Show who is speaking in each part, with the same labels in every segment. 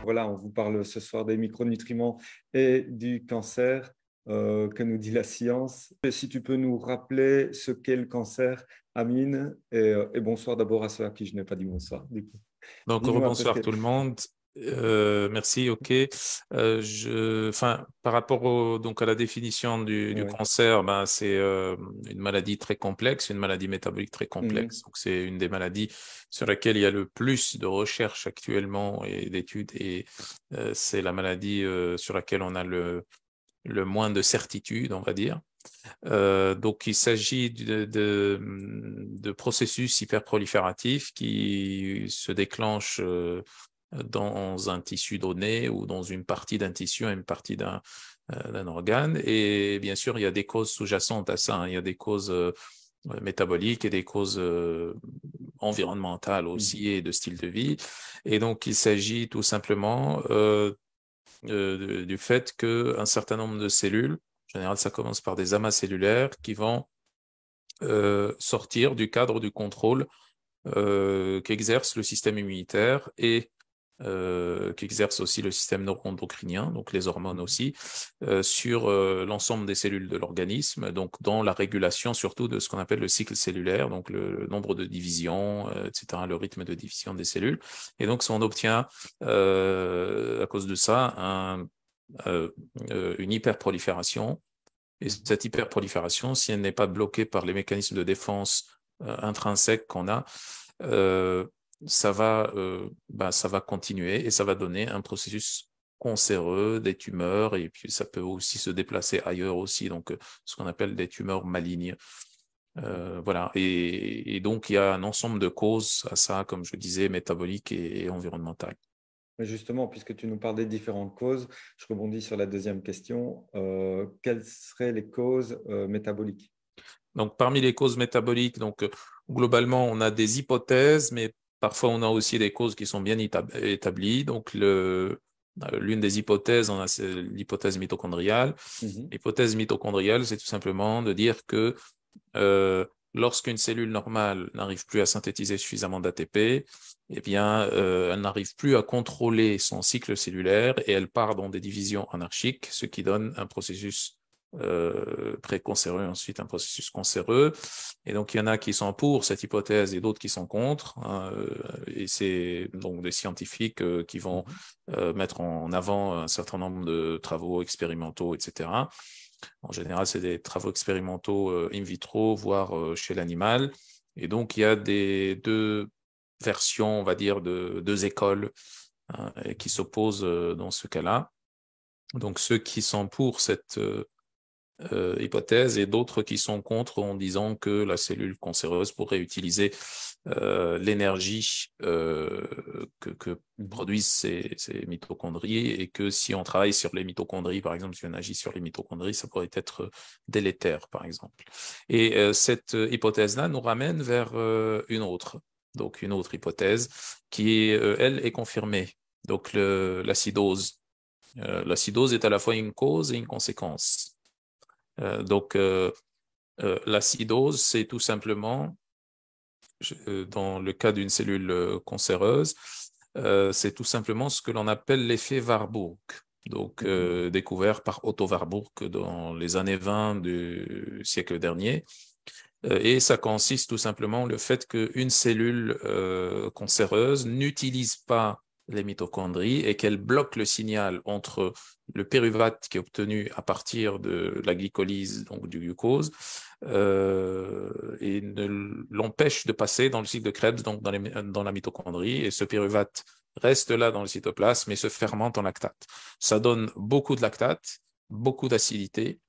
Speaker 1: Voilà, on vous parle ce soir des micronutriments et du cancer. Que nous dit la science? Et si tu peux nous rappeler ce qu'est le cancer, Amine, et bonsoir d'abord à ceux à qui je n'ai pas dit bonsoir. Du coup,
Speaker 2: Donc,
Speaker 1: dis-nous un peu ce
Speaker 2: rebonsoir
Speaker 1: qu'est.
Speaker 2: tout le monde. Merci, ok. Par rapport donc à la définition du
Speaker 1: Oui.
Speaker 2: cancer, ben, c'est une maladie très complexe, une maladie métabolique très complexe.
Speaker 1: Mhm.
Speaker 2: Donc, c'est une des maladies sur laquelle il y a le plus de recherches actuellement et d'études, et c'est la maladie sur laquelle on a le moins de certitude, on va dire. Donc, il s'agit de processus hyperprolifératifs qui se déclenchent dans un tissu donné ou dans une partie d'un tissu, une partie d'un organe. Et bien sûr, il y a des causes sous-jacentes à ça, hein. Il y a des causes métaboliques et des causes environnementales
Speaker 1: Mhm.
Speaker 2: aussi et de style de vie. Et donc, il s'agit tout simplement du fait qu'un certain nombre de cellules, en général, ça commence par des amas cellulaires qui vont sortir du cadre du contrôle qu'exerce le système immunitaire et qu'exerce aussi le système neuro-endocrinien, donc les hormones aussi, sur l'ensemble des cellules de l'organisme, donc dans la régulation surtout de ce qu'on appelle le cycle cellulaire, donc le nombre de divisions, etc., le rythme de division des cellules. Et donc, si on obtient à cause de ça euh, une hyperprolifération, et cette hyperprolifération, si elle n'est pas bloquée par les mécanismes de défense intrinsèques qu'on a, euh, ça va continuer et ça va donner un processus cancéreux, des tumeurs, et puis ça peut aussi se déplacer ailleurs aussi, donc ce qu'on appelle des tumeurs malignes. Voilà. Et donc, il y a un ensemble de causes à ça, comme je disais, métaboliques et environnementales.
Speaker 1: Mais justement, puisque tu nous parles des différentes causes, je rebondis sur la deuxième question. Quelles seraient les causes métaboliques?
Speaker 2: Donc, parmi les causes métaboliques, donc globalement, on a des hypothèses, mais parfois on a aussi des causes qui sont bien établies. Donc, l'une des hypothèses, c'est l'hypothèse mitochondriale.
Speaker 1: Mhm.
Speaker 2: L'hypothèse mitochondriale, c'est tout simplement de dire que lorsqu'une cellule normale n'arrive plus à synthétiser suffisamment d'ATP, eh bien, elle n'arrive plus à contrôler son cycle cellulaire et elle part dans des divisions anarchiques, ce qui donne un processus précancéreux, ensuite un processus cancéreux. Et donc, il y en a qui sont pour cette hypothèse et d'autres qui sont contre, hein, et c'est donc des scientifiques qui vont
Speaker 1: Mhm.
Speaker 2: mettre en avant un certain nombre de travaux expérimentaux, etc. En général, c'est des travaux expérimentaux in vitro, voire chez l'animal. Et donc, il y a des deux versions, on va dire, de deux écoles, hein, qui s'opposent dans ce cas-là. Donc, ceux qui sont pour cette hypothèse et d'autres qui sont contre en disant que la cellule cancéreuse pourrait utiliser l'énergie que
Speaker 1: Mhm.
Speaker 2: produisent ces mitochondries, et que si on travaille sur les mitochondries, par exemple, si on agit sur les mitochondries, ça pourrait être délétère, par exemple. Et cette hypothèse-là nous ramène vers une autre, donc une autre hypothèse qui, elle, est confirmée. Donc l'acidose. L'acidose est à la fois une cause et une conséquence. Donc, l'acidose, c'est tout simplement, dans le cas d'une cellule cancéreuse, c'est tout simplement ce que l'on appelle l'effet Warburg, donc
Speaker 1: Mhm.
Speaker 2: découvert par Otto Warburg dans les années 20 du siècle dernier. Et ça consiste tout simplement le fait qu'une cellule cancéreuse n'utilise pas les mitochondries et qu'elle bloque le signal entre le pyruvate qui est obtenu à partir de la glycolyse, donc du glucose, et l'empêche de passer dans le cycle de Krebs, donc dans la mitochondrie. Et ce pyruvate reste là dans le cytoplasme et se fermente en lactate. Ça donne beaucoup de lactate, beaucoup d'acidité,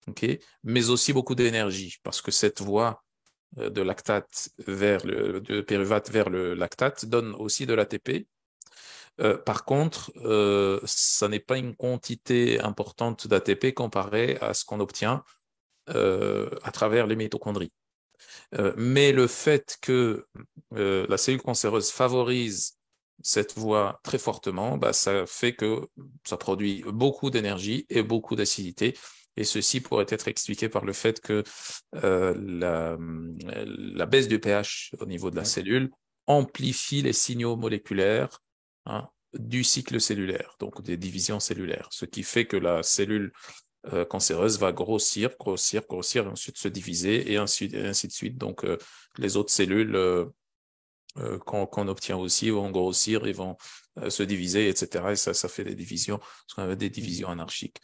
Speaker 2: okay, mais aussi beaucoup d'énergie, parce que cette voie de lactate de pyruvate vers le lactate donne aussi de l'ATP. Par contre, ça n'est pas une quantité importante d'ATP comparée à ce qu'on obtient à travers les mitochondries. Mais le fait que la cellule cancéreuse favorise cette voie très fortement, bah, ça fait que ça produit beaucoup d'énergie et beaucoup d'acidité. Et ceci pourrait être expliqué par le fait que la baisse du pH au niveau de la
Speaker 1: Ouais.
Speaker 2: cellule amplifie les signaux moléculaires, hein, du cycle cellulaire, donc des divisions cellulaires, ce qui fait que la cellule cancéreuse va grossir, grossir, grossir, et ensuite se diviser, et ainsi de suite. Donc, les autres cellules qu'on obtient aussi vont grossir, ils vont se diviser, etc. Et ça fait des divisions, ce qu'on appelle des divisions anarchiques.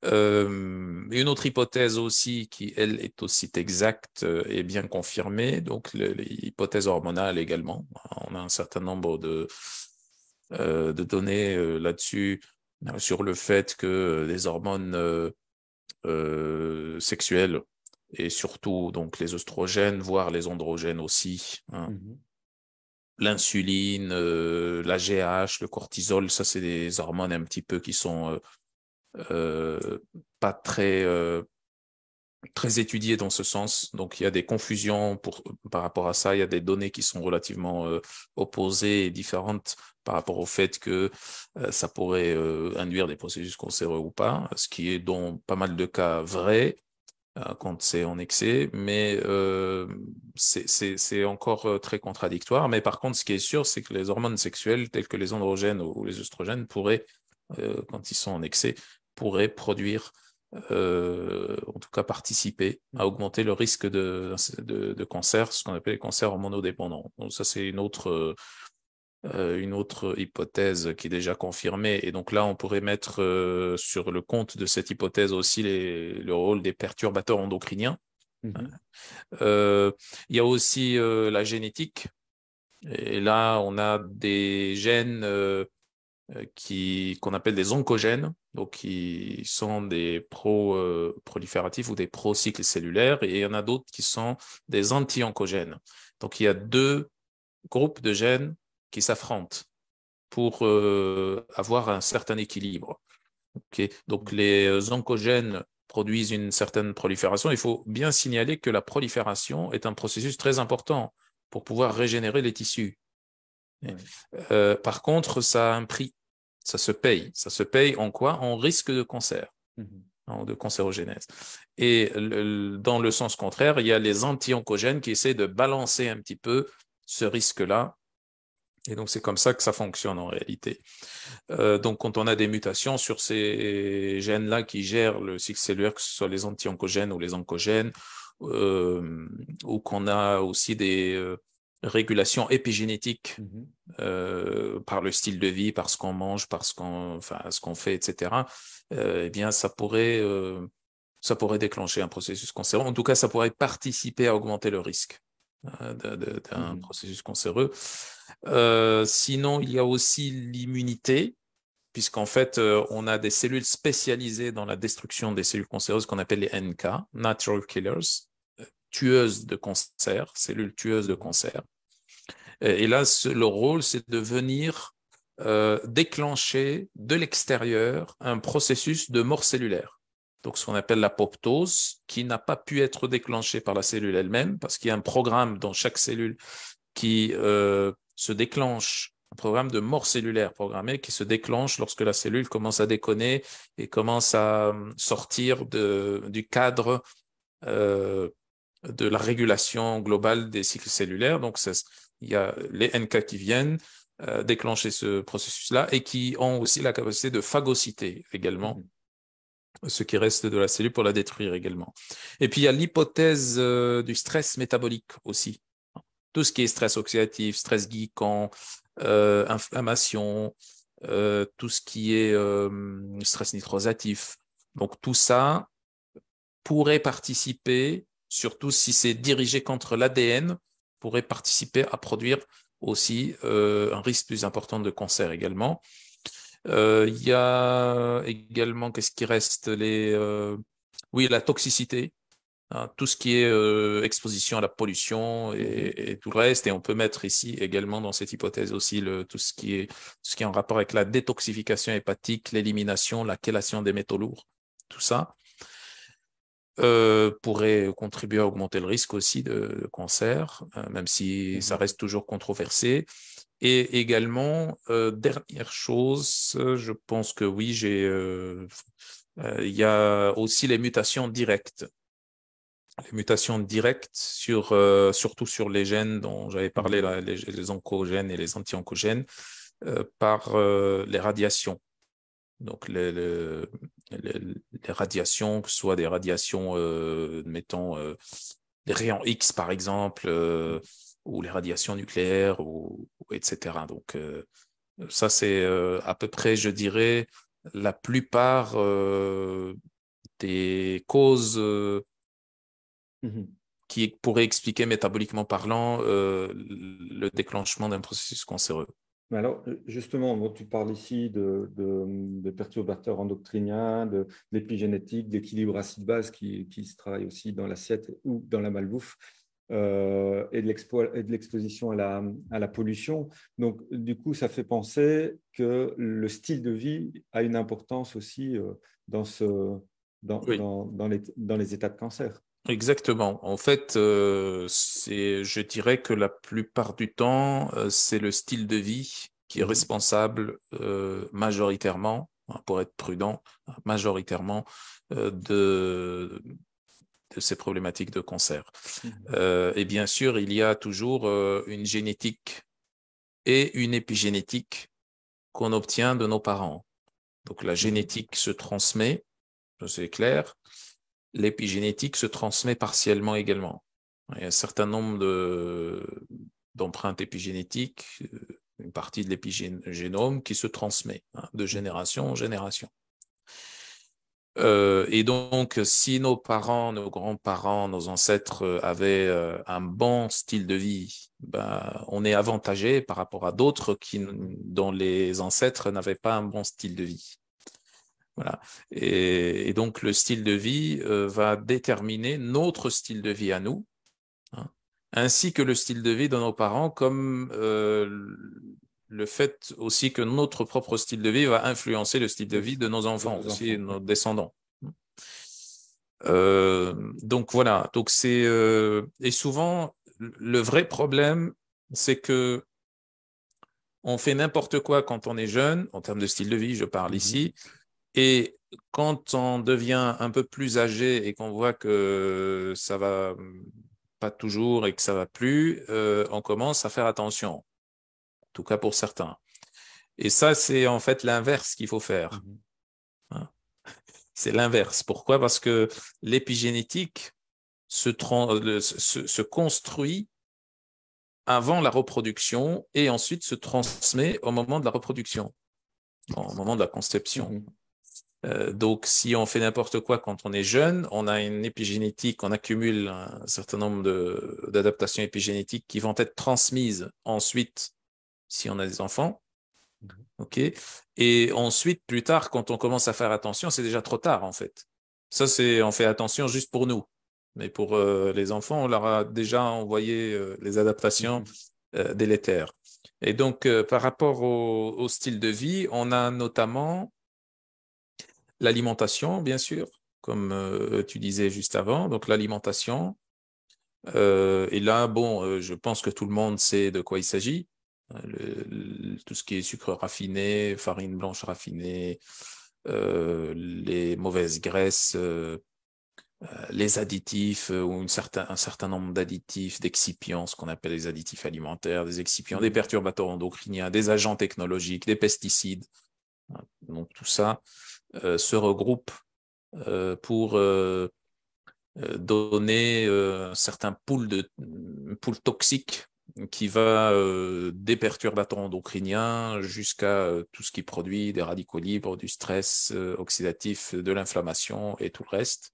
Speaker 2: Une autre hypothèse aussi qui, elle, est aussi exacte et bien confirmée, donc l'hypothèse hormonale également. On a un certain nombre de données là-dessus, sur le fait que les hormones sexuelles, et surtout donc les oestrogènes, voire les androgènes aussi, hein, l'insuline, la GH, le cortisol, ça c'est des hormones un petit peu qui sont pas très étudiées dans ce sens. Donc il y a des confusions par rapport à ça. Il y a des données qui sont relativement opposées et différentes par rapport au fait que ça pourrait induire des processus cancéreux ou pas, ce qui est dans pas mal de cas vrai quand c'est en excès, mais c'est encore très contradictoire. Mais par contre, ce qui est sûr, c'est que les hormones sexuelles, telles que les androgènes ou les œstrogènes, pourraient, quand ils sont en excès, pourraient produire, en tout cas participer à augmenter le risque de cancer, ce qu'on appelle les cancers hormonodépendants. Donc ça, c'est une autre hypothèse qui est déjà confirmée. Et donc là, on pourrait mettre sur le compte de cette hypothèse aussi le rôle des perturbateurs endocriniens. Euh, il y a aussi la génétique. Et là, on a des gènes qu'on appelle des oncogènes, donc qui sont des prolifératifs ou des pro-cycles cellulaires. Et il y en a d'autres qui sont des anti-oncogènes. Donc il y a deux groupes de gènes qui s'affrontent pour avoir un certain équilibre. Okay. Donc, les oncogènes produisent une certaine prolifération. Il faut bien signaler que la prolifération est un processus très important pour pouvoir régénérer les tissus. Ouais. Par contre, ça a un prix. Ça se paye. Ça se paye en quoi? En risque de cancer, de cancérogénèse. Et dans le sens contraire, il y a les anti-oncogènes qui essaient de balancer un petit peu ce risque-là. Et donc, c'est comme ça que ça fonctionne en réalité. Donc, quand on a des mutations sur ces gènes-là qui gèrent le cycle cellulaire, que ce soit les anti-oncogènes ou les oncogènes, ou qu'on a aussi des régulations épigénétiques par le style de vie, par ce qu'on mange, par ce qu'on fait, etc., eh bien, ça pourrait déclencher un processus cancéreux. En tout cas, ça pourrait participer à augmenter le risque d'un processus cancéreux. Sinon, il y a aussi l'immunité, puisqu'en fait, on a des cellules spécialisées dans la destruction des cellules cancéreuses qu'on appelle les NK, Natural Killers, tueuses de cancer, cellules tueuses de cancer. Et là, le rôle, c'est de venir déclencher de l'extérieur un processus de mort cellulaire. Donc, ce qu'on appelle l'apoptose, qui n'a pas pu être déclenché par la cellule elle-même, parce qu'il y a un programme dans chaque cellule qui se déclenche, un programme de mort cellulaire programmé qui se déclenche lorsque la cellule commence à déconner et commence à sortir du cadre de la régulation globale des cycles cellulaires. Donc, il y a les NK qui viennent déclencher ce processus-là et qui ont aussi la capacité de phagocyter également ce qui reste de la cellule pour la détruire également. Et puis, il y a l'hypothèse du stress métabolique aussi. Tout ce qui est stress oxydatif, stress glycan, inflammation, tout ce qui est stress nitrosatif. Donc, tout ça pourrait participer, surtout si c'est dirigé contre l'ADN, pourrait participer à produire aussi un risque plus important de cancer également. Il y a également, qu'est-ce qui reste? Oui, la toxicité, hein, tout ce qui est exposition à la pollution et tout le reste. Et on peut mettre ici également dans cette hypothèse aussi tout ce qui est en rapport avec la détoxification hépatique, l'élimination, la chélation des métaux lourds, tout ça. Pourrait contribuer à augmenter le risque aussi de cancer, même si ça reste toujours controversé. Et également, dernière chose, je pense que oui, il y a aussi les mutations directes. Les mutations directes surtout sur les gènes dont j'avais parlé, là, les oncogènes et les anti-oncogènes. par les radiations. Donc, les radiations, que ce soit des radiations, mettons, les rayons X, par exemple, ou les radiations nucléaires, etc. Donc, ça, c'est à peu près, je dirais, la plupart des causes qui pourraient expliquer, métaboliquement parlant, le déclenchement d'un processus cancéreux.
Speaker 1: Mais alors, justement, bon, tu parles ici des perturbateurs endocriniens, de l'épigénétique, d'équilibre acide-base qui se travaille aussi dans l'assiette ou dans la malbouffe, et de l'exposition à la pollution. Donc, du coup, ça fait penser que le style de vie a une importance aussi dans,
Speaker 2: Oui.
Speaker 1: dans les états de cancer.
Speaker 2: Exactement. En fait, je dirais que la plupart du temps, c'est le style de vie qui est
Speaker 1: Mhm.
Speaker 2: responsable majoritairement, hein, pour être prudent, majoritairement de ces problématiques de cancer.
Speaker 1: Mhm.
Speaker 2: Et bien sûr, il y a toujours une génétique et une épigénétique qu'on obtient de nos parents. Donc la
Speaker 1: Mhm.
Speaker 2: génétique se transmet, c'est clair. L'épigénétique se transmet partiellement également. Il y a un certain nombre d'empreintes épigénétiques, une partie de l'épigénome qui se transmet, hein, de génération en génération. Et donc, si nos parents, nos grands-parents, nos ancêtres avaient un bon style de vie, ben, on est avantagé par rapport à d'autres dont les ancêtres n'avaient pas un bon style de vie. Voilà. Et donc, le style de vie va déterminer notre style de vie à nous, hein, ainsi que le style de vie de nos parents, comme le fait aussi que notre propre style de vie va influencer le style de vie de nos
Speaker 1: De
Speaker 2: enfants
Speaker 1: nos
Speaker 2: aussi, et de
Speaker 1: enfants.
Speaker 2: nos descendants. Donc voilà, donc et souvent le vrai problème, c'est que on fait n'importe quoi quand on est jeune, en termes de style de vie, je parle
Speaker 1: Mhm.
Speaker 2: ici. Et quand on devient un peu plus âgé et qu'on voit que ça va pas toujours et que ça va plus, on commence à faire attention, en tout cas pour certains. Et ça, c'est en fait l'inverse qu'il faut faire,
Speaker 1: Mhm.
Speaker 2: hein. C'est l'inverse. Pourquoi? Parce que l'épigénétique se construit avant la reproduction et ensuite se transmet au moment de la reproduction, au moment de la conception.
Speaker 1: Mhm.
Speaker 2: Donc, si on fait n'importe quoi quand on est jeune, on a une épigénétique, on accumule un certain nombre d'adaptations épigénétiques qui vont être transmises ensuite si on a des enfants.
Speaker 1: Mhm.
Speaker 2: OK? Et ensuite, plus tard, quand on commence à faire attention, c'est déjà trop tard, en fait. Ça, on fait attention juste pour nous. Mais pour les enfants, on leur a déjà envoyé les adaptations
Speaker 1: Mhm.
Speaker 2: délétères. Et donc, par rapport au style de vie, on a notamment l'alimentation, bien sûr, comme tu disais juste avant. Donc, l'alimentation. Et là, bon, je pense que tout le monde sait de quoi il s'agit. Tout ce qui est sucre raffiné, farine blanche raffinée, les mauvaises graisses, les additifs ou un certain nombre d'additifs, d'excipients, ce qu'on appelle les additifs alimentaires, des excipients, des
Speaker 1: Mhm.
Speaker 2: perturbateurs endocriniens, des agents technologiques, des pesticides. Donc tout ça se regroupe pour donner un certain pool toxique qui va des perturbateurs endocriniens jusqu'à tout ce qui produit des radicaux libres, du stress oxydatif, de l'inflammation et tout le reste.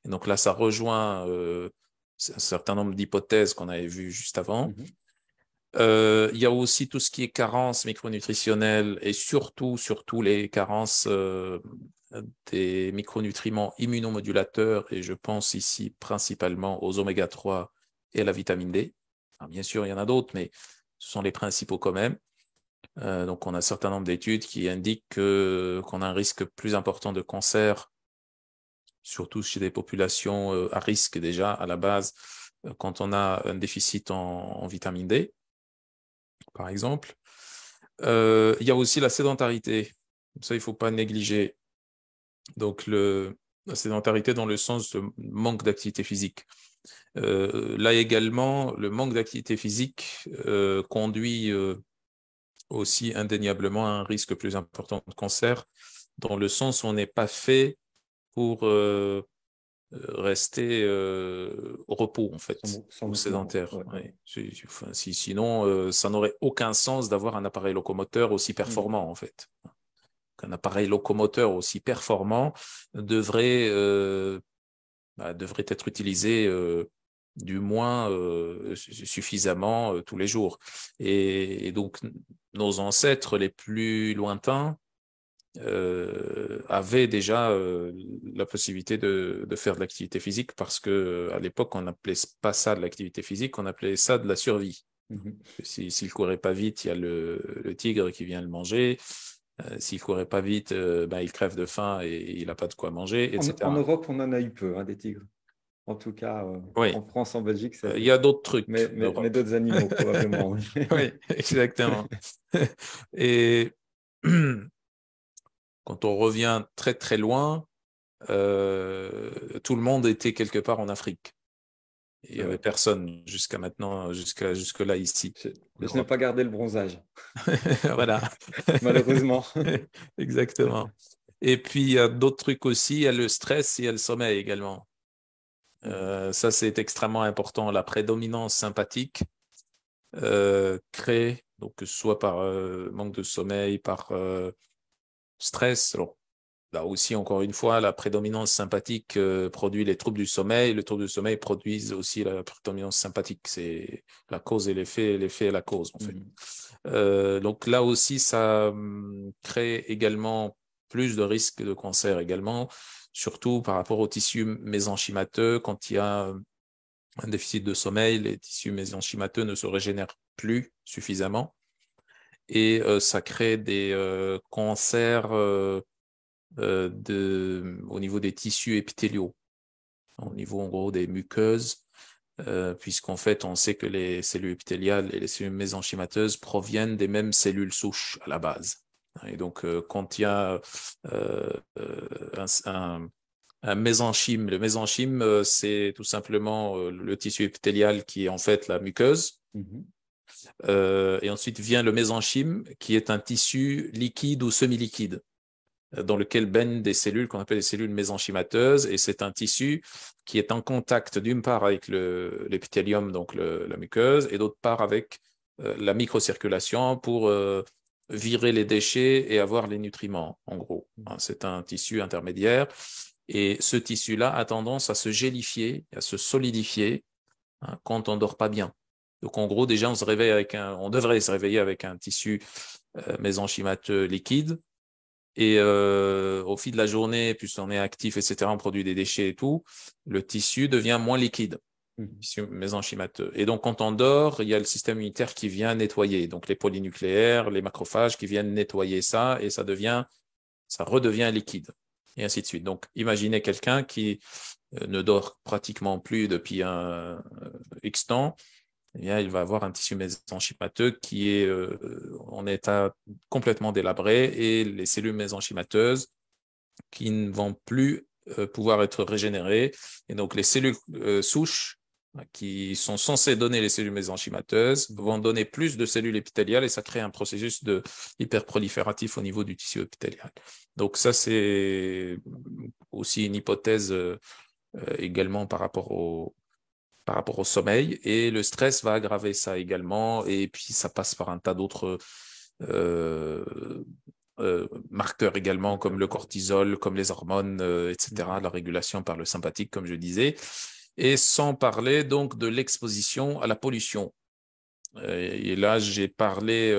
Speaker 2: Et donc là, ça rejoint un certain nombre d'hypothèses qu'on avait vues juste avant.
Speaker 1: Mhm.
Speaker 2: Il y a aussi tout ce qui est carence micronutritionnelle et surtout les carences des micronutriments immunomodulateurs, et je pense ici principalement aux oméga 3 et à la vitamine D. Alors, bien sûr, il y en a d'autres, mais ce sont les principaux quand même. Donc, on a un certain nombre d'études qui indiquent qu'on a un risque plus important de cancer, surtout chez des populations à risque déjà à la base, quand on a un déficit en vitamine D, par exemple. Il y a aussi la sédentarité. Ça, il ne faut pas négliger. Donc, la sédentarité dans le sens de manque d'activité physique. Là également, le manque d'activité physique conduit aussi indéniablement un risque plus important de cancer, dans le sens où on n'est pas fait pour rester au repos, en fait,
Speaker 1: Sans
Speaker 2: ou
Speaker 1: mouvement.
Speaker 2: sédentaire.
Speaker 1: Ouais, ouais.
Speaker 2: Ouais. Sinon, ça n'aurait aucun sens d'avoir un appareil locomoteur aussi
Speaker 1: Mm.
Speaker 2: performant, en fait. Un appareil locomoteur aussi performant devrait, devrait être utilisé du moins suffisamment tous les jours. Et donc, nos ancêtres les plus lointains avaient déjà la possibilité de faire de l'activité physique parce que à l'époque, on n'appelait pas ça de l'activité physique, on appelait ça de la survie.
Speaker 1: Mhm.
Speaker 2: S'il courait pas vite, il y a le tigre qui vient le manger. S'il courait pas vite, il crève de faim et il n'a pas de quoi manger,
Speaker 1: En
Speaker 2: etc.
Speaker 1: Europe, on en a eu peu, hein, des tigres. En tout cas,
Speaker 2: Oui,
Speaker 1: en France, en Belgique,
Speaker 2: il y a d'autres trucs
Speaker 1: mais
Speaker 2: d'Europe.
Speaker 1: d'autres animaux, probablement. Oui.
Speaker 2: Oui, exactement. Et quand on revient très très loin, tout le monde était quelque part en Afrique. Il n'y
Speaker 1: C'est
Speaker 2: avait
Speaker 1: vrai.
Speaker 2: personne jusqu'à maintenant, jusque-là ici,
Speaker 1: Je,
Speaker 2: en
Speaker 1: je n'ai
Speaker 2: Europe.
Speaker 1: pas gardé le bronzage,
Speaker 2: Voilà.
Speaker 1: malheureusement.
Speaker 2: Exactement. Et puis, il y a d'autres trucs aussi. Il y a le stress et il y a le sommeil également.
Speaker 1: Mhm.
Speaker 2: Ça, c'est extrêmement important. La prédominance sympathique crée, donc que ce soit par manque de sommeil, par stress. Alors, là aussi, encore une fois, la prédominance sympathique produit les troubles du sommeil. Les troubles du sommeil produisent aussi la prédominance sympathique. C'est la cause et l'effet et la cause, en fait.
Speaker 1: Mhm.
Speaker 2: Donc là aussi, ça crée également plus de risques de cancer également, surtout par rapport aux tissus mésenchymateux. Quand il y a un déficit de sommeil, les tissus mésenchymateux ne se régénèrent plus suffisamment et ça crée des cancers au niveau des tissus épithéliaux, au niveau en gros des muqueuses, puisqu'en fait on sait que les cellules épithéliales et les cellules mésenchymateuses proviennent des mêmes cellules souches à la base. Et donc quand il y a un mésenchyme, le mésenchyme c'est tout simplement le tissu épithélial qui est en fait la muqueuse.
Speaker 1: Mhm.
Speaker 2: Et ensuite vient le mésenchyme, qui est un tissu liquide ou semi-liquide, dans lequel baignent des cellules qu'on appelle les cellules mésenchymateuses. Et c'est un tissu qui est en contact d'une part avec l'épithélium, donc la muqueuse, et d'autre part avec la microcirculation pour virer les déchets et avoir les nutriments, en gros. C'est un tissu intermédiaire. Et ce tissu-là a tendance à se gélifier, à se solidifier quand on dort pas bien. Donc en gros, déjà, on devrait se réveiller avec un tissu mésenchymateux liquide. Et au fil de la journée, plus on est actif, etc., on produit des déchets et tout, le tissu devient moins liquide,
Speaker 1: Mhm.
Speaker 2: tissu mésenchymateux. Et donc quand on dort, il y a le système immunitaire qui vient nettoyer, donc les polynucléaires, les macrophages qui viennent nettoyer ça, et ça redevient liquide, et ainsi de suite. Donc imaginez quelqu'un qui ne dort pratiquement plus depuis un X temps, eh bien, il va avoir un tissu mésenchymateux qui est en état complètement délabré et les cellules mésenchymateuses qui ne vont plus pouvoir être régénérées. Et donc, les cellules souches qui sont censées donner les cellules mésenchymateuses vont donner plus de cellules épithéliales et ça crée un processus de hyperprolifératif au niveau du tissu épithélial. Donc, ça, c'est aussi une hypothèse également par rapport au sommeil et le stress va aggraver ça également et puis ça passe par un tas d'autres euh, marqueurs également comme le cortisol, comme les hormones, etc.,
Speaker 1: Mhm.
Speaker 2: la régulation par le sympathique comme je disais et sans parler donc de l'exposition à la pollution. Et là, j'ai parlé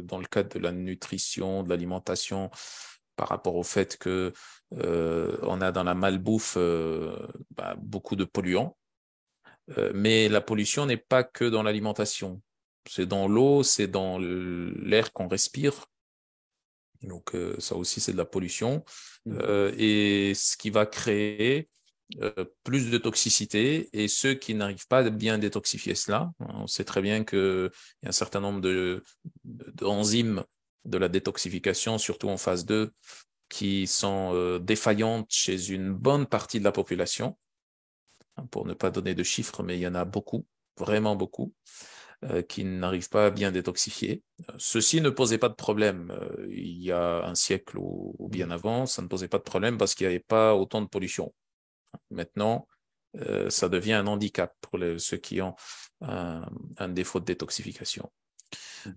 Speaker 2: dans le cadre de la nutrition, de l'alimentation, par rapport au fait que on a dans la malbouffe beaucoup de polluants. Mais la pollution n'est pas que dans l'alimentation. C'est dans l'eau, c'est dans l'air qu'on respire. Donc ça aussi, c'est de la pollution.
Speaker 1: Mhm.
Speaker 2: Et ce qui va créer plus de toxicité. Et ceux qui n'arrivent pas à bien détoxifier cela, on sait très bien qu'il y a un certain nombre d'enzymes de la détoxification, surtout en phase 2, qui sont défaillantes chez une bonne partie de la population pour ne pas donner de chiffres, mais il y en a beaucoup, vraiment beaucoup. qui n'arrivent pas à bien détoxifier. Ceci ne posait pas de problème il y a un siècle ou bien avant, ça ne posait pas de problème parce qu'il n'y avait pas autant de pollution. Maintenant, ça devient un handicap pour ceux qui ont un défaut de détoxification.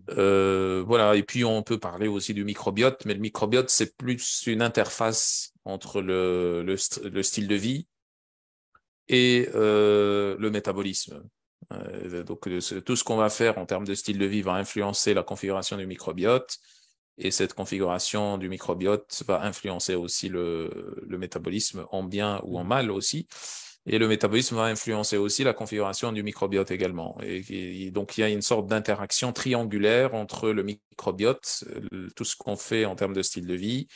Speaker 2: Voilà, et puis on peut parler aussi du microbiote, mais le microbiote, c'est plus une interface entre le style de vie et le métabolisme. Donc, tout ce qu'on va faire en termes de style de vie va influencer la configuration du microbiote, et cette configuration du microbiote va influencer aussi le métabolisme en bien ou en mal aussi. Et le métabolisme va influencer aussi la configuration du microbiote également. Et donc, il y a une sorte d'interaction triangulaire entre le microbiote, tout ce qu'on fait en termes de style de vie,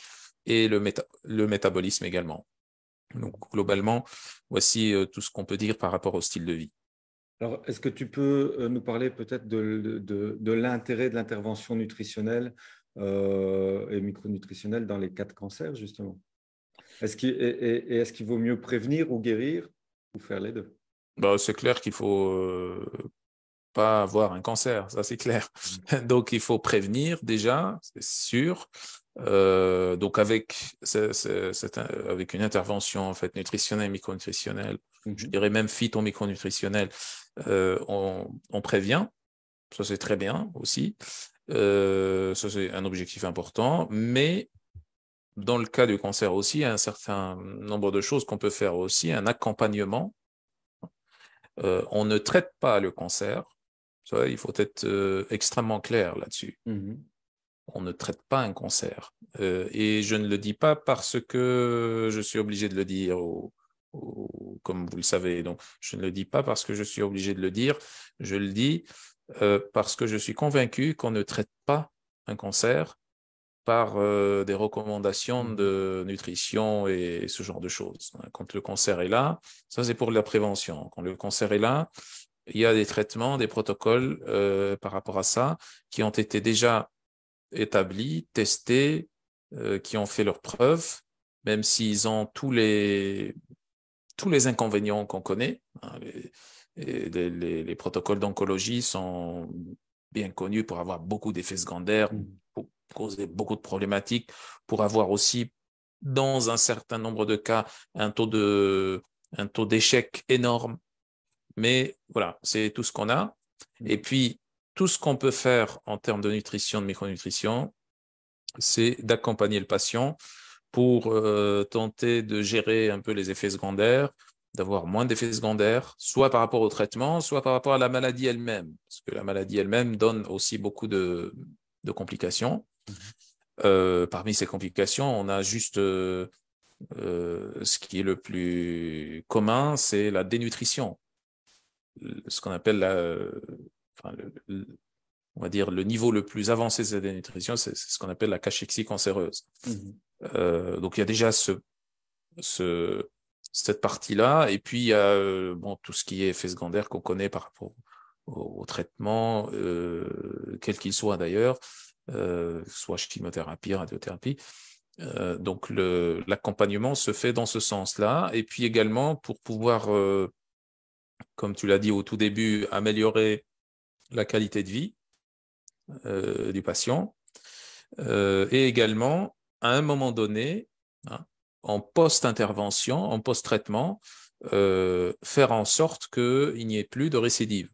Speaker 2: et le métabolisme également. Donc, globalement, voici tout ce qu'on peut dire par rapport au style de vie.
Speaker 1: Alors, est-ce que tu peux nous parler peut-être de l'intérêt de l'intervention nutritionnelle et micronutritionnelle dans les cas de cancer, justement? Est-ce qu'il vaut mieux prévenir ou guérir ou faire les deux?
Speaker 2: Bah, c'est clair qu'il faut pas avoir un cancer, ça c'est clair. Donc il faut prévenir déjà, c'est sûr. Donc avec une intervention en fait nutritionnelle, micronutritionnelle, je dirais même phyto-micronutritionnelle, on prévient. Ça c'est très bien aussi. Ça c'est un objectif important, mais dans le cas du cancer aussi, il y a un certain nombre de choses qu'on peut faire aussi, un accompagnement. On ne traite pas le cancer. Ça, il faut être extrêmement clair là-dessus. On ne traite pas un cancer. Et je ne le dis pas parce que je suis obligé de le dire, comme vous le savez. Donc, je ne le dis pas parce que je suis obligé de le dire. Je le dis parce que je suis convaincu qu'on ne traite pas un cancer par des recommandations de nutrition et ce genre de choses. Quand le cancer est là, ça c'est pour la prévention. Quand le cancer est là, il y a des traitements, des protocoles par rapport à ça qui ont été déjà établis, testés, qui ont fait leurs preuves, même s'ils ont tous les inconvénients qu'on connaît. Hein, les protocoles d'oncologie sont bien connus pour avoir beaucoup d'effets secondaires, pour causer beaucoup de problématiques, pour avoir aussi, dans un certain nombre de cas, un taux d'échec énorme. Mais voilà, c'est tout ce qu'on a. Et puis, tout ce qu'on peut faire en termes de nutrition, de micronutrition, c'est d'accompagner le patient pour tenter de gérer un peu les effets secondaires, d'avoir moins d'effets secondaires, soit par rapport au traitement, soit par rapport à la maladie elle-même, parce que la maladie elle-même donne aussi beaucoup de complications. Parmi ces complications, on a juste ce qui est le plus commun, c'est la dénutrition. Ce qu'on appelle on va dire le niveau le plus avancé de la dénutrition, c'est ce qu'on appelle la cachexie cancéreuse. Donc il y a déjà cette partie-là, et puis il y a tout ce qui est effet secondaire qu'on connaît par rapport au traitement, quel qu'il soit d'ailleurs, soit chimiothérapie, radiothérapie. Donc l'accompagnement se fait dans ce sens-là, et puis également pour pouvoir, comme tu l'as dit au tout début, améliorer la qualité de vie du patient, et également à un moment donné, hein, en post-intervention, en post-traitement, faire en sorte qu'il n'y ait plus de récidive.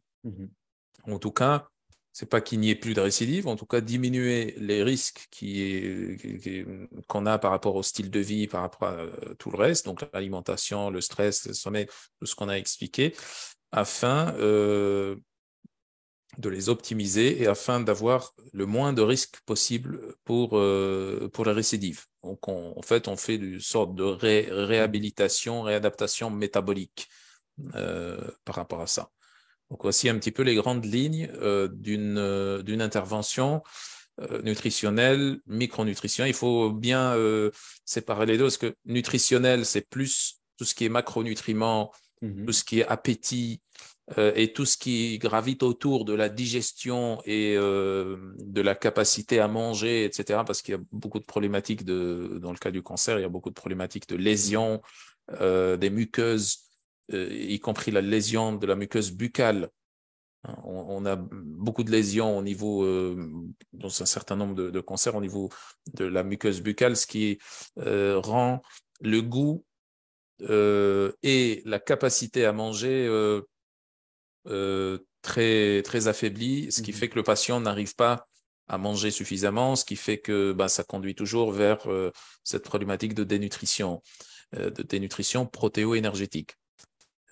Speaker 2: En tout cas, c'est pas qu'il n'y ait plus de récidive, en tout cas diminuer les risques qu'on a par rapport au style de vie, par rapport à tout le reste, donc l'alimentation, le stress, le sommeil, tout ce qu'on a expliqué, afin de les optimiser et afin d'avoir le moins de risques possible pour la récidive. Donc, en fait, on fait une sorte de réhabilitation, réadaptation métabolique par rapport à ça. Donc, voici un petit peu les grandes lignes d'une intervention nutritionnelle, micronutrition. Il faut bien séparer les deux, parce que nutritionnel, c'est plus tout ce qui est macronutriments, tout ce qui est appétit, et tout ce qui gravite autour de la digestion et de la capacité à manger, etc. Parce qu'il y a beaucoup de problématiques dans le cas du cancer, il y a beaucoup de problématiques de lésions des muqueuses, y compris la lésion de la muqueuse buccale On a beaucoup de lésions au niveau, dans un certain nombre de cancers au niveau de la muqueuse buccale, ce qui rend le goût et la capacité à manger très, très affaibli, ce qui fait que le patient n'arrive pas à manger suffisamment, ce qui fait que ça conduit toujours vers cette problématique de dénutrition protéo-énergétique.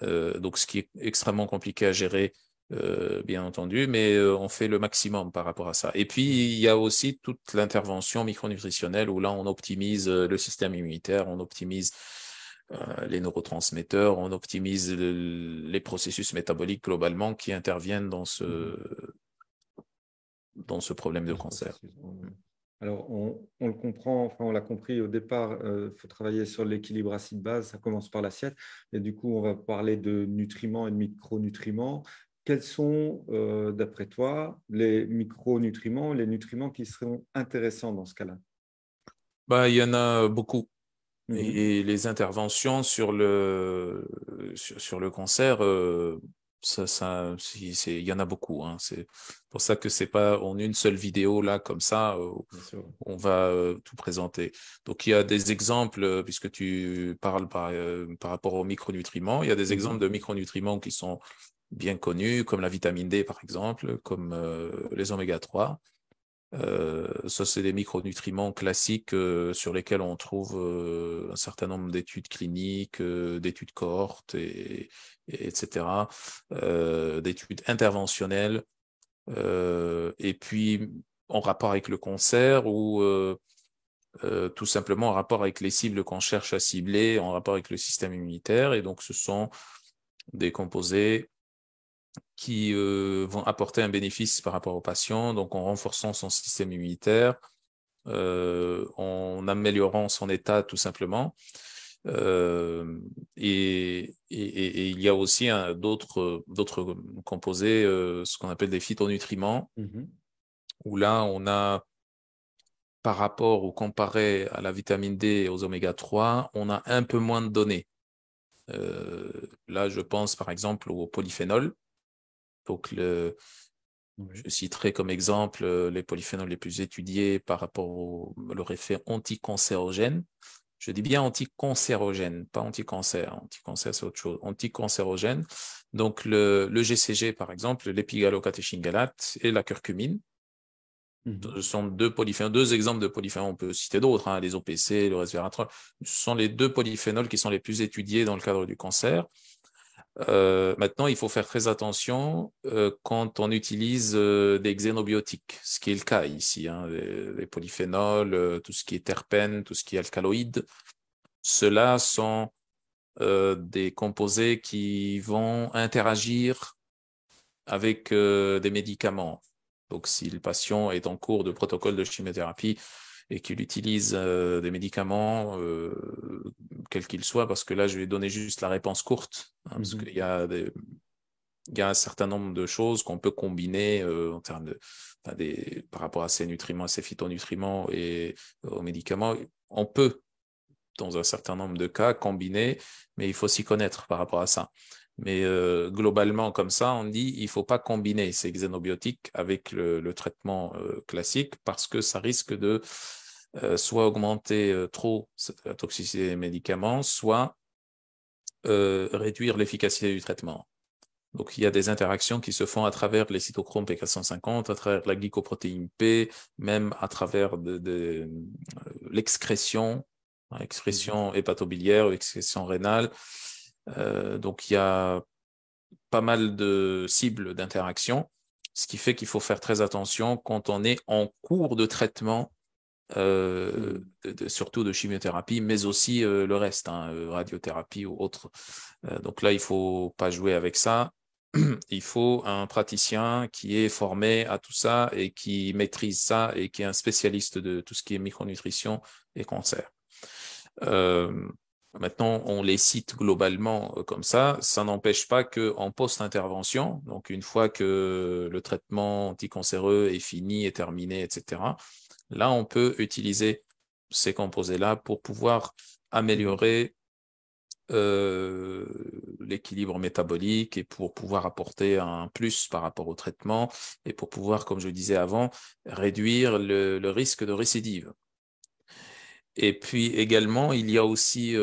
Speaker 2: Donc, ce qui est extrêmement compliqué à gérer, bien entendu, mais on fait le maximum par rapport à ça. Et puis, il y a aussi toute l'intervention micronutritionnelle où là, on optimise le système immunitaire, on optimise les neurotransmetteurs, on optimise les processus métaboliques globalement qui interviennent dans ce problème de cancer.
Speaker 1: Alors, on le comprend, enfin, on l'a compris au départ, il faut travailler sur l'équilibre acide-base, ça commence par l'assiette, et du coup, on va parler de nutriments et de micronutriments. Quels sont, d'après toi, les micronutriments, les nutriments qui seront intéressants dans ce cas-là?
Speaker 2: Il y en a beaucoup.
Speaker 1: Mhm.
Speaker 2: Et les interventions sur le cancer, il y en a beaucoup, hein. C'est pour ça que c'est pas en une seule vidéo là comme ça,
Speaker 1: Bien sûr.
Speaker 2: on va tout présenter. Donc il y a des exemples, puisque tu parles par rapport aux micronutriments, il y a des exemples
Speaker 1: Mhm.
Speaker 2: de micronutriments qui sont bien connus, comme la vitamine D par exemple, comme les oméga 3. Ça, c'est des micronutriments classiques sur lesquels on trouve un certain nombre d'études cliniques, d'études cohortes, etc., d'études interventionnelles, et puis en rapport avec le cancer ou tout simplement en rapport avec les cibles qu'on cherche à cibler, en rapport avec le système immunitaire. Et donc, ce sont des composés qui vont apporter un bénéfice par rapport au patient, donc en renforçant son système immunitaire, en améliorant son état tout simplement. Et il y a aussi d'autres composés, ce qu'on appelle des phytonutriments,
Speaker 1: Mhm.
Speaker 2: où là, on a, par rapport ou comparé à la vitamine D et aux oméga 3, on a un peu moins de données. Là, je pense par exemple au polyphénol. Donc,
Speaker 1: Oui.
Speaker 2: je citerai comme exemple les polyphénols les plus étudiés par rapport leur effet anticancérogène. Je dis bien anticancérogène, pas anticancer. Anticancer, c'est autre chose. Anticancérogène. Donc, le GCG, par exemple, l'épigallocatechingalate et la curcumine.
Speaker 1: Mhm.
Speaker 2: Ce sont deux exemples de polyphénols. On peut citer d'autres, hein, les OPC, le resveratrol. Ce sont les deux polyphénols qui sont les plus étudiés dans le cadre du cancer. Maintenant, il faut faire très attention quand on utilise des xénobiotiques, ce qui est le cas ici, hein, les polyphénols, tout ce qui est terpènes, tout ce qui est alcaloïdes. Ceux-là sont des composés qui vont interagir avec des médicaments. Donc, si le patient est en cours de protocole de chimiothérapie et qu'il utilise des médicaments, quels qu'ils soient, parce que là, je vais donner juste la réponse courte, hein, parce
Speaker 1: Mhm.
Speaker 2: qu'il y a il y a un certain nombre de choses qu'on peut combiner en termes par rapport à ces nutriments, à ces phytonutriments et aux médicaments. On peut, dans un certain nombre de cas, combiner, mais il faut s'y connaître par rapport à ça. Mais globalement, comme ça, on dit il ne faut pas combiner ces xénobiotiques avec le traitement classique parce que ça risque de soit augmenter trop la toxicité des médicaments, soit réduire l'efficacité du traitement. Donc, il y a des interactions qui se font à travers les cytochromes P450, à travers la glycoprotéine P, même à travers l'excrétion, hein,
Speaker 1: Mhm.
Speaker 2: excrétion hépatobiliaire, excrétion rénale. Donc, il y a pas mal de cibles d'interaction, ce qui fait qu'il faut faire très attention quand on est en cours de traitement,
Speaker 1: Mhm.
Speaker 2: surtout de chimiothérapie, mais aussi le reste, hein, radiothérapie ou autre. Donc là, il faut pas jouer avec ça. Il faut un praticien qui est formé à tout ça et qui maîtrise ça et qui est un spécialiste de tout ce qui est micronutrition et cancer. Euh, Maintenant, on les cite globalement comme ça. Ça n'empêche pas qu'en post-intervention, donc une fois que le traitement anticancéreux est fini, est terminé, etc., là, on peut utiliser ces composés-là pour pouvoir
Speaker 1: Mhm.
Speaker 2: améliorer l'équilibre métabolique et pour pouvoir apporter un plus par rapport au traitement et pour pouvoir, comme je disais avant, réduire le risque de récidive. Et puis également, il y a aussi,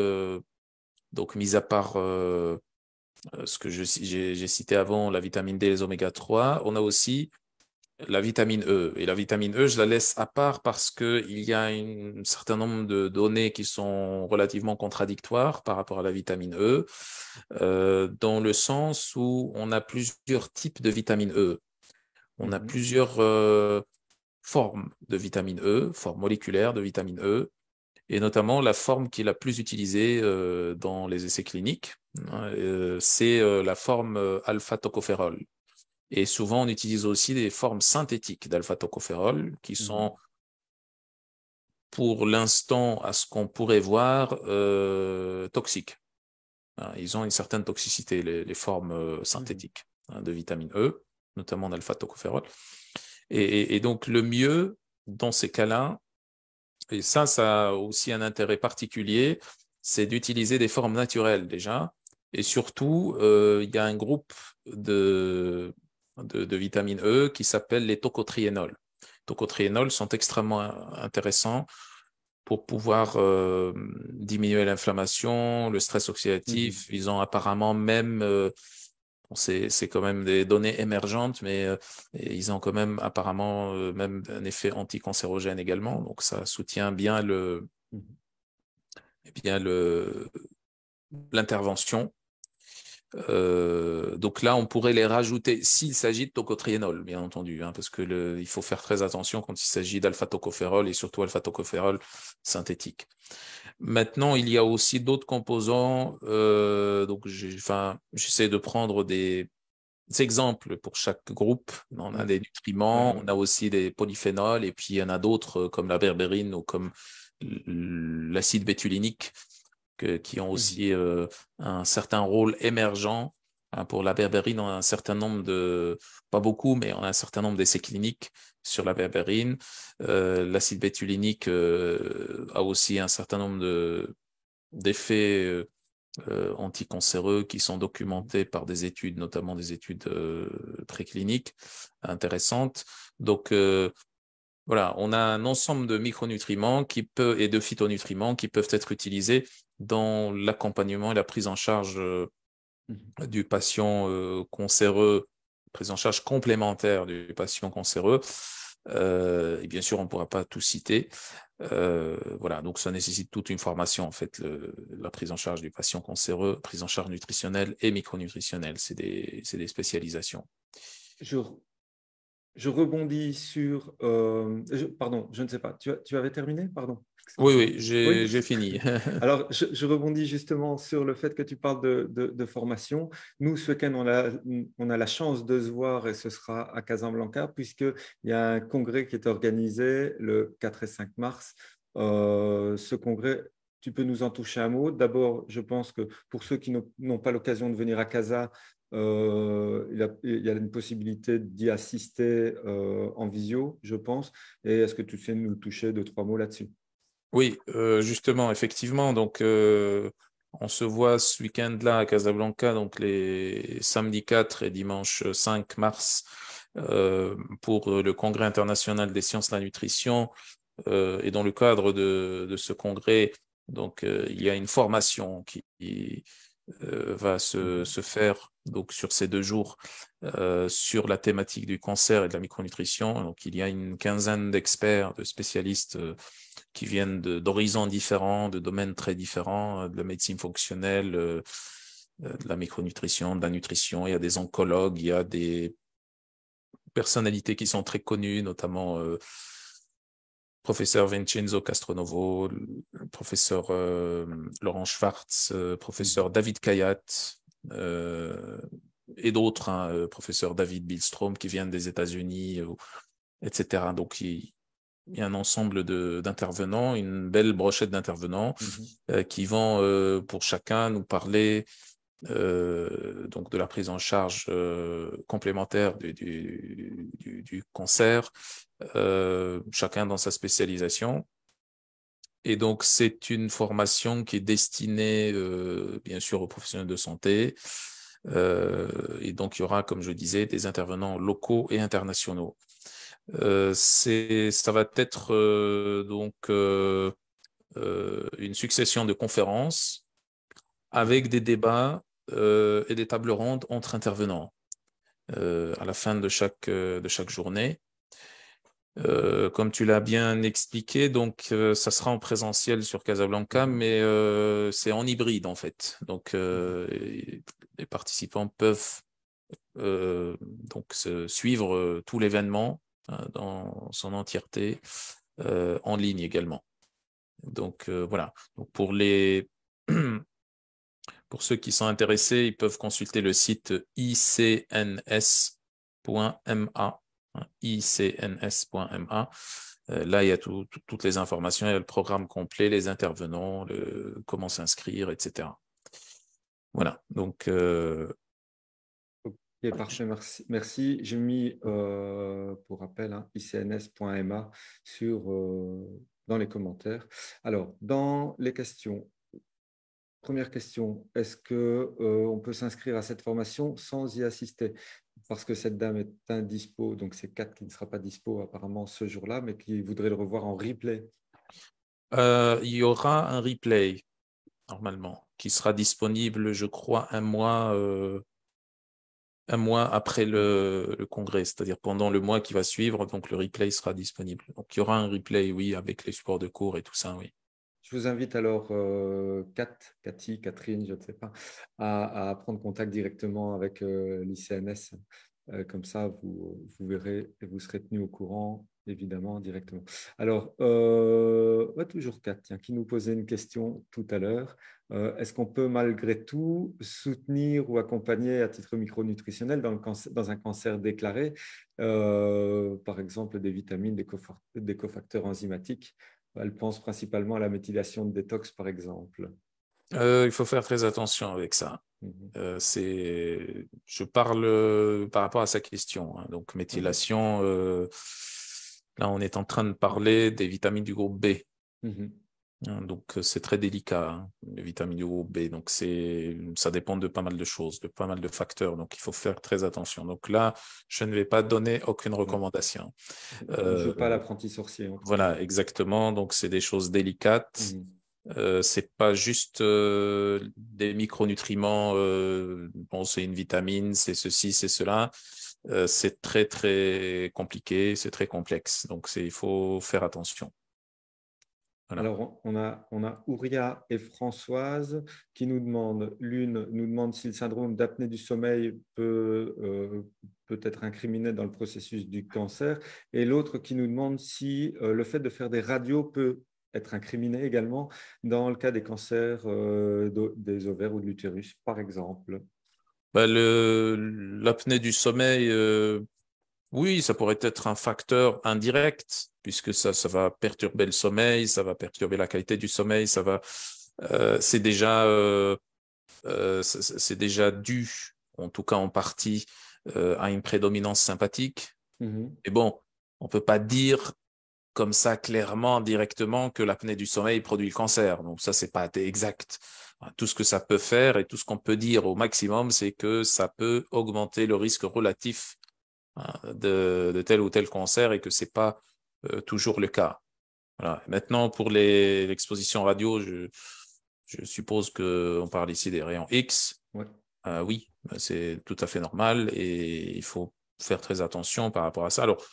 Speaker 2: donc mis à part ce que j'ai cité avant, la vitamine D et les oméga 3, on a aussi la vitamine E. Et la vitamine E, je la laisse à part parce qu'il y a un certain nombre de données qui sont relativement contradictoires par rapport à la vitamine E, dans le sens où on a plusieurs types de vitamine E. On a
Speaker 1: Mhm.
Speaker 2: plusieurs formes de vitamine E, formes moléculaires de vitamine E, et notamment la forme qui est la plus utilisée dans les essais cliniques, hein, c'est la forme alpha-tocophérol. Et souvent, on utilise aussi des formes synthétiques d'alpha-tocophérol qui
Speaker 1: Mhm.
Speaker 2: sont, pour l'instant, à ce qu'on pourrait voir, toxiques. Hein, ils ont une certaine toxicité, les formes
Speaker 1: Mhm.
Speaker 2: synthétiques, hein, de vitamine E, notamment d'alpha-tocophérol. Et donc, le mieux, dans ces cas-là, et ça a aussi un intérêt particulier, c'est d'utiliser des formes naturelles déjà. Et surtout, il y a un groupe de vitamine E qui s'appelle les tocotriénols. Les tocotriénols sont extrêmement intéressants pour pouvoir diminuer l'inflammation, le stress
Speaker 1: Mhm.
Speaker 2: oxydatif. Ils ont apparemment même, bon, c'est quand même des données émergentes, mais ils ont quand même apparemment même un effet anticancérogène également. Donc ça soutient bien
Speaker 1: Mhm.
Speaker 2: bien l'intervention. Donc là, on pourrait les rajouter s'il s'agit de tocotriénol, bien entendu, hein, parce que il faut faire très attention quand il s'agit d'alpha-tocophérol et surtout alpha-tocophérol synthétique. Maintenant, il y a aussi d'autres composants. Donc, j'essaie de prendre des exemples pour chaque groupe. On a
Speaker 1: Ouais.
Speaker 2: des
Speaker 1: Ouais,
Speaker 2: nutriments,
Speaker 1: ouais.
Speaker 2: on a aussi des polyphénols, et puis il y en a d'autres comme la berbérine ou comme l'acide bétulinique qui ont
Speaker 1: Mhm.
Speaker 2: aussi un certain rôle émergent. Hein, pour la berbérine, on a un certain nombre pas beaucoup, mais on a un certain nombre d'essais cliniques sur la berbérine. L'acide bétulinique a aussi un certain nombre d'effets anticancéreux qui sont
Speaker 1: Mhm.
Speaker 2: documentés par des études, notamment des études très cliniques intéressantes. Donc, voilà, on a un ensemble de micronutriments et de phytonutriments qui peuvent être utilisés dans l'accompagnement et la prise en charge
Speaker 1: Mhm.
Speaker 2: du patient cancéreux, prise en charge complémentaire du patient cancéreux. Et bien sûr, on ne pourra pas tout citer. Voilà, donc ça nécessite toute une formation, en fait, la prise en charge du patient cancéreux, prise en charge nutritionnelle et micronutritionnelle. C'est des spécialisations.
Speaker 1: Je, je rebondis sur... pardon, je ne sais pas. Tu avais terminé? Pardon,
Speaker 2: Oui,
Speaker 1: excuse-moi.
Speaker 2: oui,
Speaker 1: Oui.
Speaker 2: j'ai fini.
Speaker 1: Alors, je rebondis justement sur le fait que tu parles de formation. Nous, ce week-end, on a la chance de se voir et ce sera à Casablanca puisqu'il y a un congrès qui est organisé le 4 et 5 mars. Ce congrès, tu peux nous en toucher un mot. D'abord, je pense que pour ceux qui n'ont pas l'occasion de venir à Casa, il y a une possibilité d'y assister en visio, je pense. Et est-ce que tu sais nous toucher deux, trois mots là-dessus?
Speaker 2: Oui, justement, effectivement. Donc, on se voit ce week-end-là à Casablanca, donc les samedi 4 et dimanche 5 mars, pour le Congrès international des sciences de la nutrition. Et dans le cadre de ce congrès, donc, il y a une formation qui va
Speaker 1: Mhm.
Speaker 2: se faire donc sur ces 2 jours sur la thématique du cancer et de la micronutrition. Donc, il y a une quinzaine d'experts, de spécialistes qui viennent d'horizons différents, de domaines très différents, de la médecine fonctionnelle, de la micronutrition, de la nutrition. Il y a des oncologues, il y a des personnalités qui sont très connues, notamment professeur Vincenzo Castronovo, le professeur Laurent Schwartz, professeur
Speaker 1: Mhm.
Speaker 2: David Kayat, euh, et d'autres, hein, professeur David Billstrom qui viennent des États-Unis, etc. Donc, il y a un ensemble d'intervenants, une belle brochette d'intervenants
Speaker 1: Mhm.
Speaker 2: qui vont pour chacun nous parler donc de la prise en charge complémentaire du cancer, chacun dans sa spécialisation. Et donc, c'est une formation qui est destinée, bien sûr, aux professionnels de santé. Et donc, il y aura, comme je disais, des intervenants locaux et internationaux. Ça va être une succession de conférences avec des débats et des tables rondes entre intervenants à la fin de chaque journée. Comme tu l'as bien expliqué, donc ça sera en présentiel sur Casablanca, mais c'est en hybride en fait. Donc les participants peuvent donc suivre tout l'événement dans son entièreté en ligne également. Donc voilà. Donc pour ceux qui sont intéressés, ils peuvent consulter le site icns.ma. icns.ma. Là, il y a toutes les informations, il y a le programme complet, les intervenants, comment s'inscrire, etc. Voilà. Donc,
Speaker 1: Ok, parfait, merci. Merci. J'ai mis, pour rappel, icns.ma dans les commentaires. Alors, dans les questions, première question, est-ce qu'on peut s'inscrire à cette formation sans y assister? Parce que cette dame est indispo, donc c'est Kat qui ne sera pas dispo apparemment ce jour-là, mais qui voudrait le revoir en replay.
Speaker 2: il y aura un replay, normalement, qui sera disponible, je crois, un mois après le congrès, c'est-à-dire pendant le mois qui va suivre, donc le replay sera disponible. Donc il y aura un replay, oui, avec les supports de cours et tout ça, oui.
Speaker 1: Je vous invite alors, Cathy, Catherine, je ne sais pas, à prendre contact directement avec l'ICNS. Comme ça, vous verrez et vous serez tenu au courant, évidemment, directement. Alors, toujours Kat, tiens, qui nous posait une question tout à l'heure. Est-ce qu'on peut malgré tout soutenir ou accompagner à titre micronutritionnel dans un cancer déclaré, par exemple des vitamines, des cofacteurs enzymatiques? Elle pense principalement à la méthylation de détox, par exemple.
Speaker 2: Il faut faire très attention avec ça.
Speaker 1: Mhm.
Speaker 2: Je parle par rapport à sa question, hein. Donc,
Speaker 1: Ouais.
Speaker 2: méthylation, là, on est en train de parler des vitamines du groupe B.
Speaker 1: Mhm.
Speaker 2: Hein. Donc, c'est très délicat, hein, les vitamines du groupe B. Donc, ça dépend de pas mal de choses, de pas mal de facteurs. Donc, il faut faire très attention. Donc là, je ne vais pas donner aucune
Speaker 1: Ouais.
Speaker 2: recommandation.
Speaker 1: On ne joue pas à
Speaker 2: Euh,
Speaker 1: l'apprenti sorcier, en tout cas.
Speaker 2: voilà, exactement. Donc, c'est des choses délicates.
Speaker 1: Mhm.
Speaker 2: C'est pas juste des micronutriments, bon, c'est une vitamine, c'est ceci, c'est cela. C'est très, très compliqué, c'est très complexe. Donc, il faut faire attention. Voilà.
Speaker 1: Alors, on a Ouria et Françoise qui nous demandent, l'une nous demande si le syndrome d'apnée du sommeil peut être incriminé dans le processus du cancer, et l'autre qui nous demande si le fait de faire des radios peut être incriminé également dans le cas des cancers des ovaires ou de l'utérus, par exemple.
Speaker 2: Bah, l'apnée du sommeil, oui, ça pourrait être un facteur indirect, puisque ça va perturber le sommeil, ça va perturber la qualité du sommeil, c'est déjà dû, en tout cas en partie, à une prédominance sympathique.
Speaker 1: Mhm.
Speaker 2: Et bon, on peut pas dire comme ça clairement, directement, que l'apnée du sommeil produit le cancer. Donc ça, c'est pas exact. Tout ce que ça peut faire et tout ce qu'on peut dire au maximum, c'est que ça peut augmenter le risque relatif, hein, de tel ou tel cancer, et que c'est pas toujours le cas. Voilà. Maintenant, pour l'exposition radio, je suppose qu'on parle ici des rayons X.
Speaker 1: Ouais.
Speaker 2: Oui, ben, c'est tout à fait normal et il faut faire très attention par rapport à ça. Alors,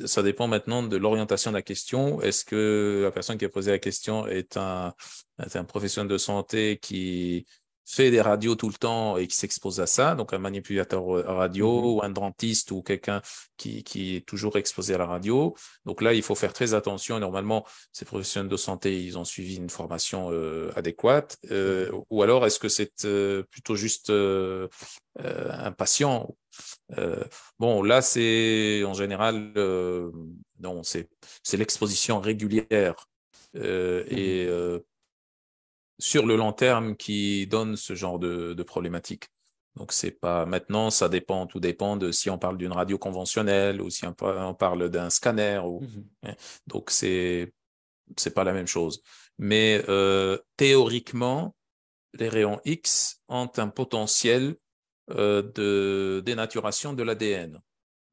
Speaker 2: ça dépend maintenant de l'orientation de la question. Est-ce que la personne qui a posé la question est un professionnel de santé qui fait des radios tout le temps et qui s'expose à ça, donc un manipulateur radio
Speaker 1: Mhm.
Speaker 2: ou un dentiste ou quelqu'un qui est toujours exposé à la radio. Donc là, il faut faire très attention. Normalement, ces professionnels de santé, ils ont suivi une formation adéquate. Ou alors, est-ce que c'est plutôt juste un patient? Euh, bon, là, c'est en général, non, c'est l'exposition régulière
Speaker 1: Mhm.
Speaker 2: et sur le long terme qui donne ce genre de problématique. Donc, c'est pas maintenant, tout dépend de si on parle d'une radio conventionnelle ou si on parle d'un scanner.
Speaker 1: Mhm.
Speaker 2: Hein. Donc, c'est c'est pas la même chose. Mais théoriquement, les rayons X ont un potentiel de dénaturation de l'ADN.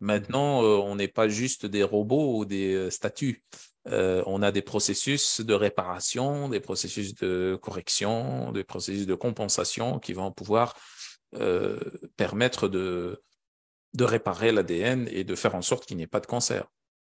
Speaker 2: Maintenant, on n'est pas juste des robots ou des statues. On a des processus de réparation, des processus de correction, des processus de compensation qui vont pouvoir permettre de réparer l'ADN et de faire en sorte qu'il n'y ait pas de cancer.